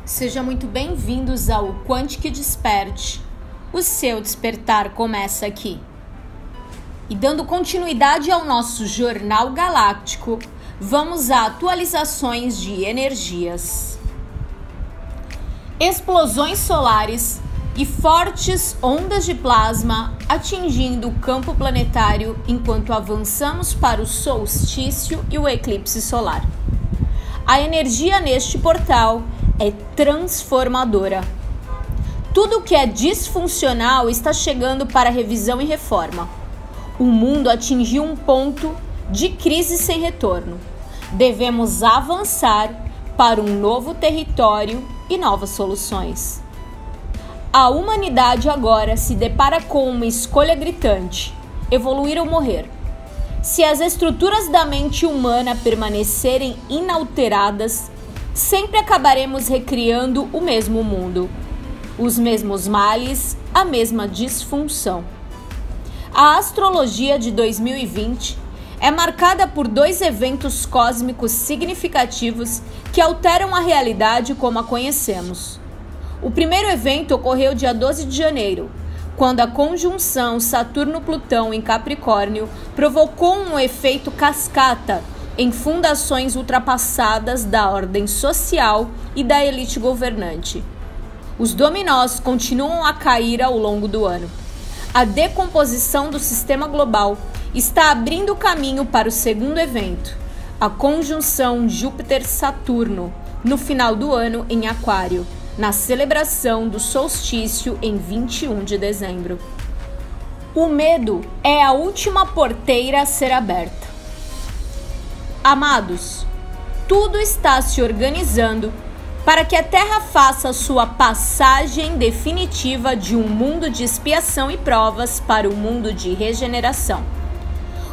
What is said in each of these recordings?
Sejam muito bem-vindos ao Quantic Desperte. O seu despertar começa aqui. E dando continuidade ao nosso Jornal Galáctico, vamos a atualizações de energias. Explosões solares e fortes ondas de plasma atingindo o campo planetário enquanto avançamos para o solstício e o eclipse solar. A energia neste portal é transformadora. Tudo que é disfuncional está chegando para revisão e reforma. O mundo atingiu um ponto de crise sem retorno. Devemos avançar para um novo território e novas soluções. A humanidade agora se depara com uma escolha gritante: evoluir ou morrer. Se as estruturas da mente humana permanecerem inalteradas, sempre acabaremos recriando o mesmo mundo, os mesmos males, a mesma disfunção. A astrologia de 2020 é marcada por dois eventos cósmicos significativos que alteram a realidade como a conhecemos. O primeiro evento ocorreu dia 12 de janeiro, quando a conjunção Saturno-Plutão em Capricórnio provocou um efeito cascata em fundações ultrapassadas da ordem social e da elite governante. Os dominós continuam a cair ao longo do ano. A decomposição do sistema global está abrindo o caminho para o segundo evento, a conjunção Júpiter-Saturno, no final do ano em Aquário, na celebração do solstício em 21 de dezembro. O medo é a última porteira a ser aberta. Amados, tudo está se organizando para que a Terra faça sua passagem definitiva de um mundo de expiação e provas para um mundo de regeneração.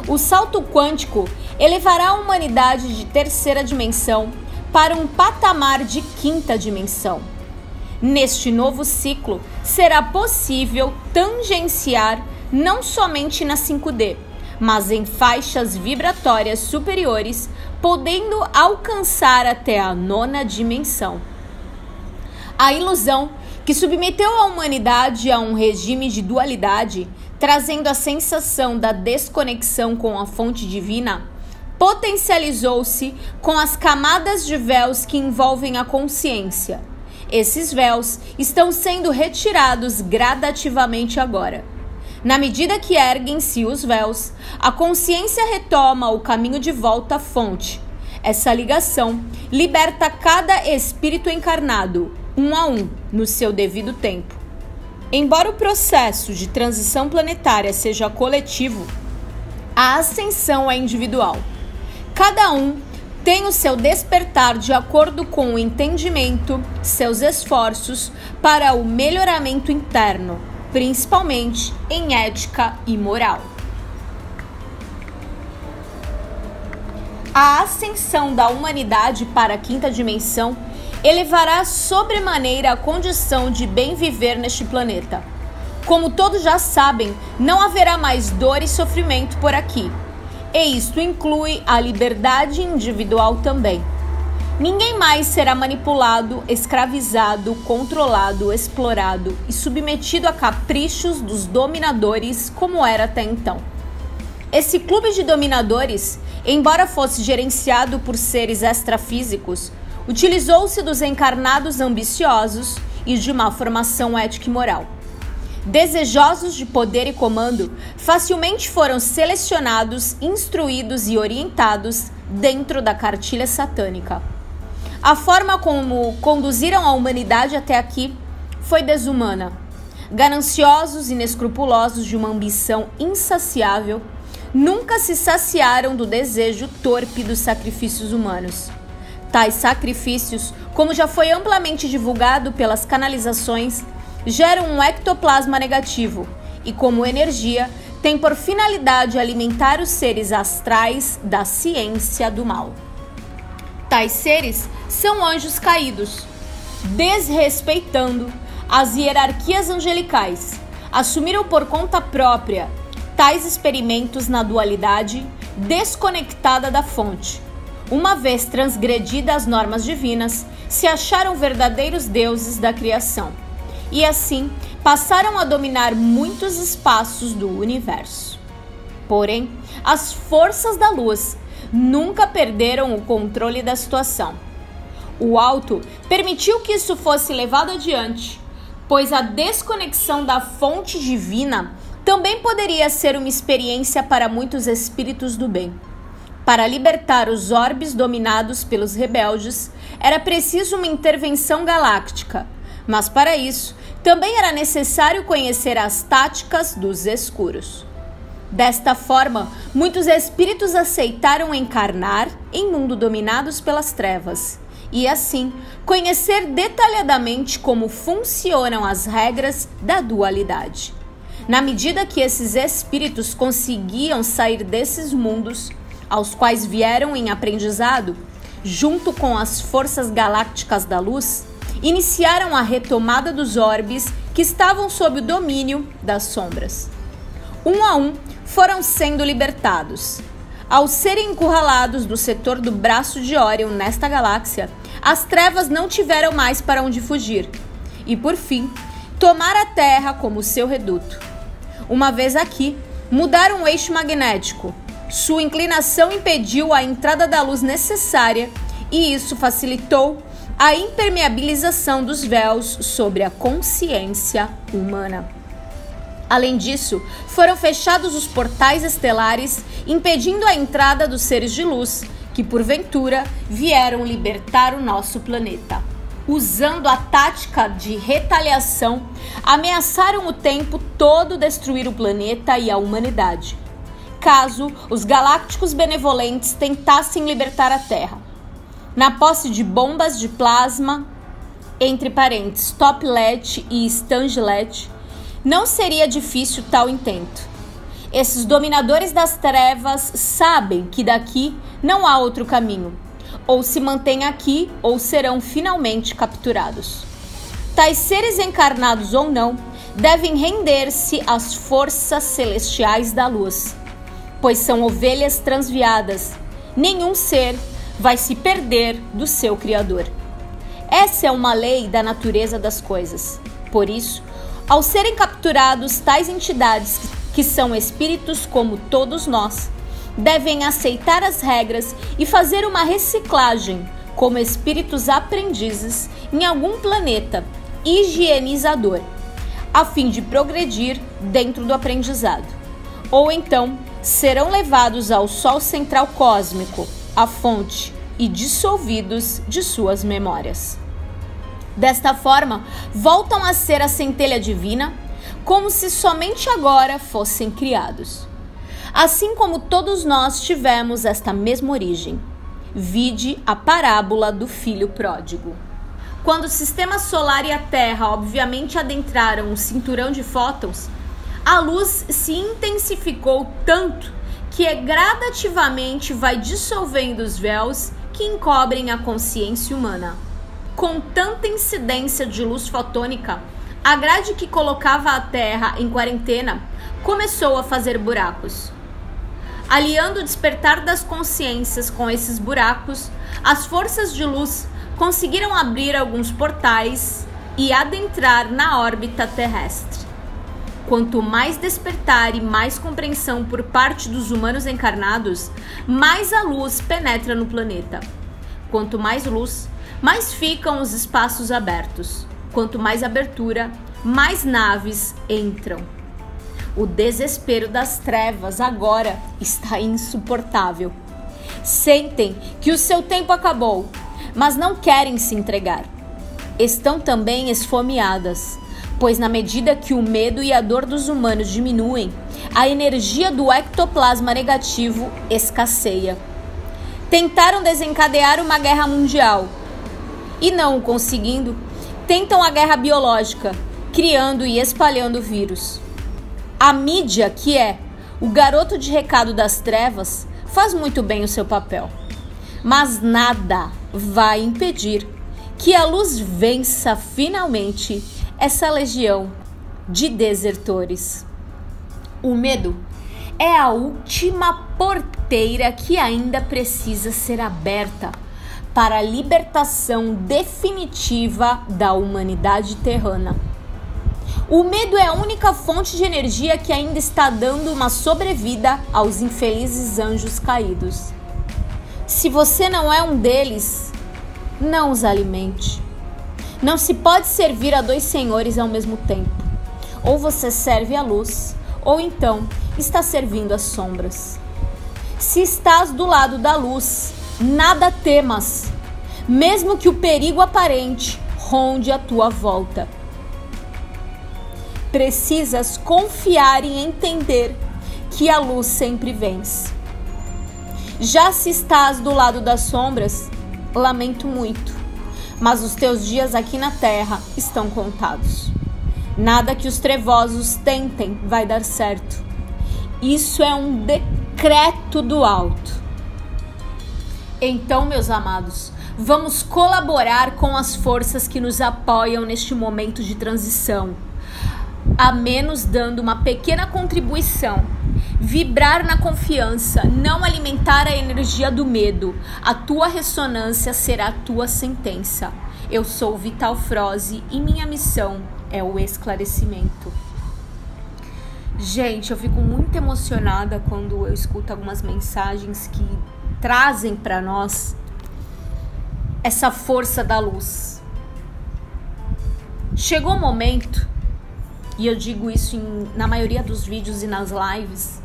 O salto quântico elevará a humanidade de terceira dimensão para um patamar de quinta dimensão. Neste novo ciclo, será possível tangenciar não somente na 5D, mas em faixas vibratórias superiores, podendo alcançar até a 9ª dimensão. A ilusão que submeteu a humanidade a um regime de dualidade, trazendo a sensação da desconexão com a fonte divina, potencializou-se com as camadas de véus que envolvem a consciência. Esses véus estão sendo retirados gradativamente agora. Na medida que erguem-se os véus, a consciência retoma o caminho de volta à fonte. Essa ligação liberta cada espírito encarnado, um a um, no seu devido tempo. Embora o processo de transição planetária seja coletivo, a ascensão é individual. Cada um tem o seu despertar de acordo com o entendimento, seus esforços para o melhoramento interno, principalmente em ética e moral. A ascensão da humanidade para a quinta dimensão elevará sobremaneira a condição de bem viver neste planeta. Como todos já sabem, não haverá mais dor e sofrimento por aqui. E isto inclui a liberdade individual também. Ninguém mais será manipulado, escravizado, controlado, explorado e submetido a caprichos dos dominadores como era até então. Esse clube de dominadores, embora fosse gerenciado por seres extrafísicos, utilizou-se dos encarnados ambiciosos e de uma formação ética e moral. Desejosos de poder e comando, facilmente foram selecionados, instruídos e orientados dentro da cartilha satânica. A forma como conduziram a humanidade até aqui foi desumana. Gananciosos e inescrupulosos de uma ambição insaciável, nunca se saciaram do desejo torpe dos sacrifícios humanos. Tais sacrifícios, como já foi amplamente divulgado pelas canalizações, geram um ectoplasma negativo e, como energia, tem por finalidade alimentar os seres astrais da ciência do mal. Tais seres são anjos caídos, desrespeitando as hierarquias angelicais, assumiram por conta própria tais experimentos na dualidade desconectada da fonte. uma vez transgredidas as normas divinas, se acharam verdadeiros deuses da criação e assim passaram a dominar muitos espaços do universo. Porém, as forças da luz nunca perderam o controle da situação. O Alto permitiu que isso fosse levado adiante, pois a desconexão da fonte divina também poderia ser uma experiência para muitos espíritos do bem. Para libertar os orbes dominados pelos rebeldes, era preciso uma intervenção galáctica, mas para isso também era necessário conhecer as táticas dos escuros. Desta forma, muitos espíritos aceitaram encarnar em mundo dominados pelas trevas e, assim, conhecer detalhadamente como funcionam as regras da dualidade. Na medida que esses espíritos conseguiam sair desses mundos, aos quais vieram em aprendizado, junto com as forças galácticas da luz, iniciaram a retomada dos orbes que estavam sob o domínio das sombras. Um a um foram sendo libertados. Ao serem encurralados do setor do braço de Órion nesta galáxia, as trevas não tiveram mais para onde fugir e, por fim, tomaram a Terra como seu reduto. Uma vez aqui, mudaram o eixo magnético. Sua inclinação impediu a entrada da luz necessária e isso facilitou a impermeabilização dos véus sobre a consciência humana. Além disso, foram fechados os portais estelares, impedindo a entrada dos seres de luz que, porventura, vieram libertar o nosso planeta. Usando a tática de retaliação, ameaçaram o tempo todo destruir o planeta e a humanidade, caso os galácticos benevolentes tentassem libertar a Terra. Na posse de bombas de plasma, entre parênteses, Toplet e Stanglet, não seria difícil tal intento. Esses dominadores das trevas sabem que daqui não há outro caminho. Ou se mantêm aqui ou serão finalmente capturados. Tais seres encarnados ou não, devem render-se às forças celestiais da luz, pois são ovelhas transviadas. Nenhum ser vai se perder do seu Criador. Essa é uma lei da natureza das coisas. Por isso, ao serem capturados tais entidades que são espíritos como todos nós, devem aceitar as regras e fazer uma reciclagem como espíritos aprendizes em algum planeta higienizador, a fim de progredir dentro do aprendizado. Ou então serão levados ao Sol Central Cósmico, a fonte, e dissolvidos de suas memórias. Desta forma, voltam a ser a centelha divina, como se somente agora fossem criados. Assim como todos nós tivemos esta mesma origem. Vide a parábola do filho pródigo. Quando o sistema solar e a Terra obviamente adentraram o cinturão de fótons, a luz se intensificou tanto que gradativamente vai dissolvendo os véus que encobrem a consciência humana. Com tanta incidência de luz fotônica, a grade que colocava a Terra em quarentena começou a fazer buracos. Aliando o despertar das consciências com esses buracos, as forças de luz conseguiram abrir alguns portais e adentrar na órbita terrestre. Quanto mais despertar e mais compreensão por parte dos humanos encarnados, mais a luz penetra no planeta. Quanto mais luz, mais ficam os espaços abertos. Quanto mais abertura, mais naves entram. O desespero das trevas agora está insuportável. Sentem que o seu tempo acabou, mas não querem se entregar. Estão também esfomeadas, pois na medida que o medo e a dor dos humanos diminuem, a energia do ectoplasma negativo escasseia. Tentaram desencadear uma guerra mundial e, não o conseguindo, tentam a guerra biológica, criando e espalhando vírus. A mídia, que é o garoto de recado das trevas, faz muito bem o seu papel. Mas nada vai impedir que a luz vença finalmente essa legião de desertores. O medo é a última porteira que ainda precisa ser aberta para a libertação definitiva da humanidade terrana. O medo é a única fonte de energia que ainda está dando uma sobrevida aos infelizes anjos caídos. Se você não é um deles, não os alimente. Não se pode servir a dois senhores ao mesmo tempo. Ou você serve a luz, ou então está servindo as sombras. Se estás do lado da luz, nada temas, mesmo que o perigo aparente ronde a tua volta. Precisas confiar e entender que a luz sempre vence. Já se estás do lado das sombras, lamento muito, mas os teus dias aqui na terra estão contados. Nada que os trevosos tentem vai dar certo. Isso é um decreto do alto. Então, meus amados, vamos colaborar com as forças que nos apoiam neste momento de transição. A menos dando uma pequena contribuição. Vibrar na confiança, não alimentar a energia do medo. A tua ressonância será a tua sentença. Eu sou Vital Froze e minha missão é o esclarecimento. Gente, eu fico muito emocionada quando eu escuto algumas mensagens que trazem para nós essa força da luz. Chegou um momento, e eu digo isso na maioria dos vídeos e nas lives,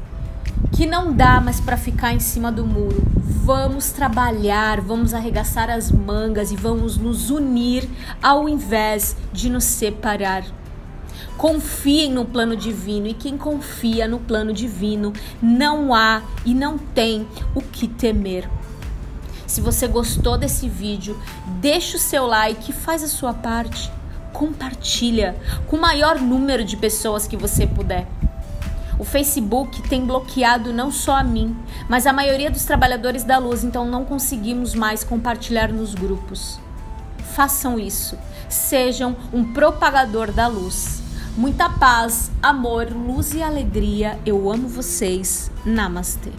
que não dá mais para ficar em cima do muro. Vamos trabalhar, vamos arregaçar as mangas e vamos nos unir ao invés de nos separar. Confiem no plano divino, e quem confia no plano divino não há e não tem o que temer. Se você gostou desse vídeo, deixa o seu like e faz a sua parte. Compartilha com o maior número de pessoas que você puder. O Facebook tem bloqueado não só a mim, mas a maioria dos trabalhadores da luz, então não conseguimos mais compartilhar nos grupos. Façam isso. Sejam um propagador da luz. Muita paz, amor, luz e alegria. Eu amo vocês. Namastê.